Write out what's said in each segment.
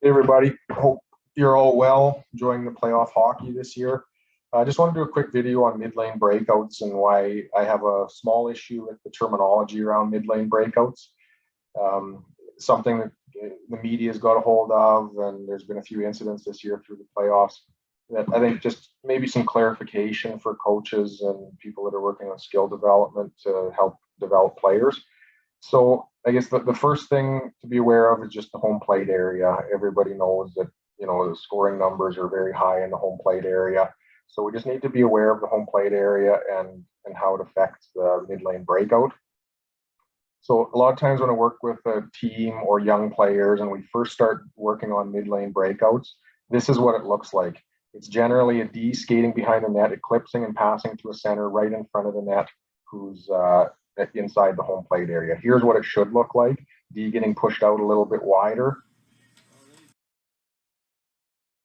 Hey everybody, hope you're all well, enjoying the playoff hockey this year. I just want to do a quick video on mid lane breakouts and why I have a small issue with the terminology around mid lane breakouts. Um, Something that the media's got a hold of, and there's been a few incidents this year through the playoffs that I think just maybe some clarification for coaches and people that are working on skill development to help develop players. So I guess the first thing to be aware of is just the home plate area. Everybody knows that, the scoring numbers are very high in the home plate area. So we just need to be aware of the home plate area and how it affects the mid lane breakout. So a lot of times when I work with a team or young players and we first start working on mid lane breakouts, this is what it looks like. It's generally a D skating behind the net, eclipsing and passing to a center right in front of the net who's inside the home plate area. Here's what it should look like. D getting pushed out a little bit wider.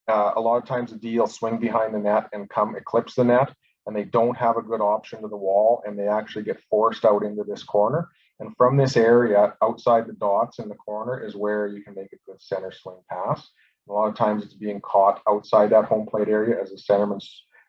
A lot of times the D will swing behind the net and come eclipse the net, and they don't have a good option to the wall, and they actually get forced out into this corner. And from this area, outside the dots in the corner, is where you can make a good center swing pass. A lot of times it's being caught outside that home plate area as the centerman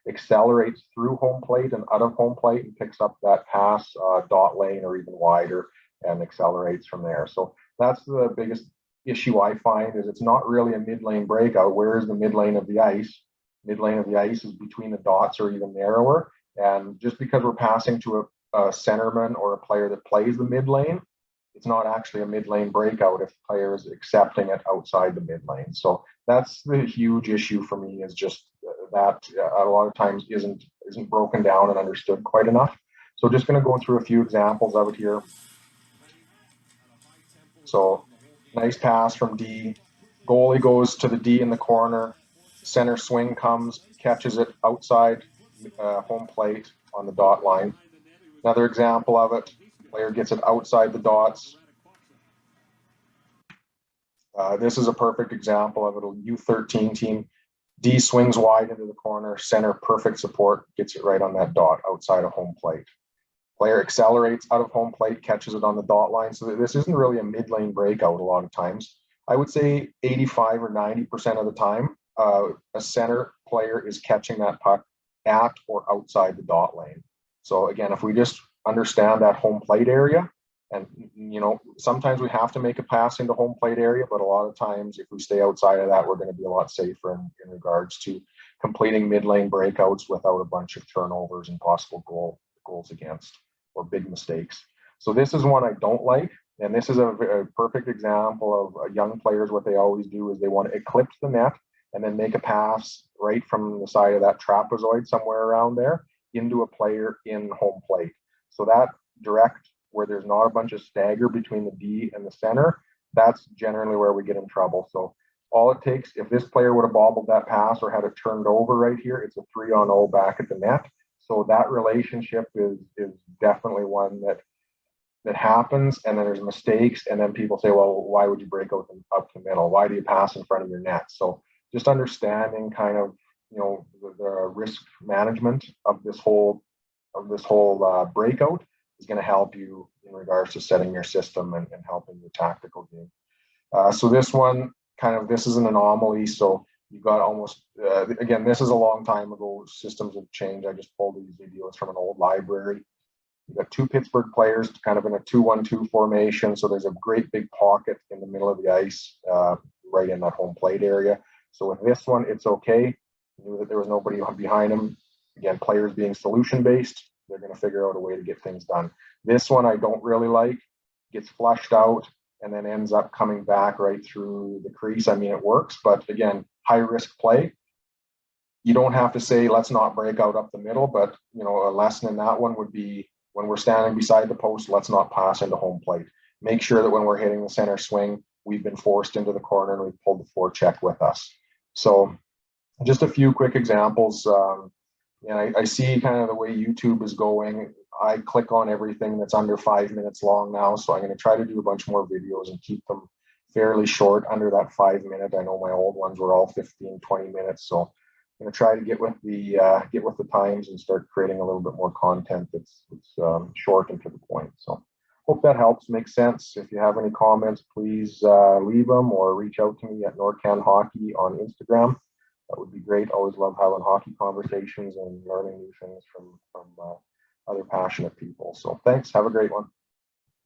accelerates through home plate and out of home plate and picks up that pass dot lane or even wider and accelerates from there. So that's the biggest issue I find is it's not really a mid lane breakout. Where is the mid lane of the ice? Mid lane of the ice is between the dots or even narrower. And just because we're passing to a centerman or a player that plays the mid lane, it's not actually a mid lane breakout if the player is accepting it outside the mid lane. So that's the huge issue for me is just that a lot of times isn't broken down and understood quite enough. So just going to go through a few examples of it here. So nice pass from D. Goalie goes to the D in the corner. Center swing comes, catches it outside home plate on the dot line. Another example of it, player gets it outside the dots. This is a perfect example of it. A U13 team. D swings wide into the corner, center perfect support, gets it right on that dot outside of home plate. Player accelerates out of home plate, catches it on the dot line. So this isn't really a mid lane breakout a lot of times. I would say 85 or 90% of the time, a center player is catching that puck at or outside the dot lane. So again, if we just understand that home plate area, and sometimes we have to make a pass into home plate area, but a lot of times if we stay outside of that, we're going to be a lot safer in regards to completing mid lane breakouts without a bunch of turnovers and possible goals against or big mistakes. So this is one I don't like. And this is a perfect example of young players. What they always do is they want to eclipse the net and then make a pass right from the side of that trapezoid somewhere around there into a player in home plate. So that direct where there's not a bunch of stagger between the D and the center, that's generally where we get in trouble. So all it takes, if this player would have bobbled that pass or had it turned over right here, it's a 3-on-0 back at the net. So that relationship is definitely one that happens, and then there's mistakes, and then people say, well, why would you break out up the middle? Why do you pass in front of your net? So just understanding kind of the risk management of this whole breakout is going to help you in regards to setting your system and helping your tactical game. So this one this is an anomaly. So you've got almost again, this is a long time ago. Systems have changed. I just pulled these videos from an old library. You've got two Pittsburgh players kind of in a 2-1-2 formation. So there's a great big pocket in the middle of the ice, right in that home plate area. So with this one, it's okay. You knew that there was nobody behind him. Again, players being solution-based, they're going to figure out a way to get things done. This one I don't really like. Gets flushed out and then ends up coming back right through the crease. I mean, it works, but again, high-risk play. You don't have to say, let's not break out up the middle, but, a lesson in that one would be, when we're standing beside the post, let's not pass into home plate. Make sure that when we're hitting the center swing, we've been forced into the corner and we've pulled the forecheck with us. So just a few quick examples. And I see kind of the way YouTube is going. I click on everything that's under 5 minutes long now. So I'm going to try to do a bunch more videos and keep them fairly short, under that 5 minute. I know my old ones were all 15, 20 minutes. So I'm going to try to get with the times and start creating a little bit more content that's short and to the point. So hope that helps, makes sense. If you have any comments, please leave them or reach out to me at NorCan Hockey on Instagram. That would be great. Always love having hockey conversations and learning new things from other passionate people. So thanks. Have a great one.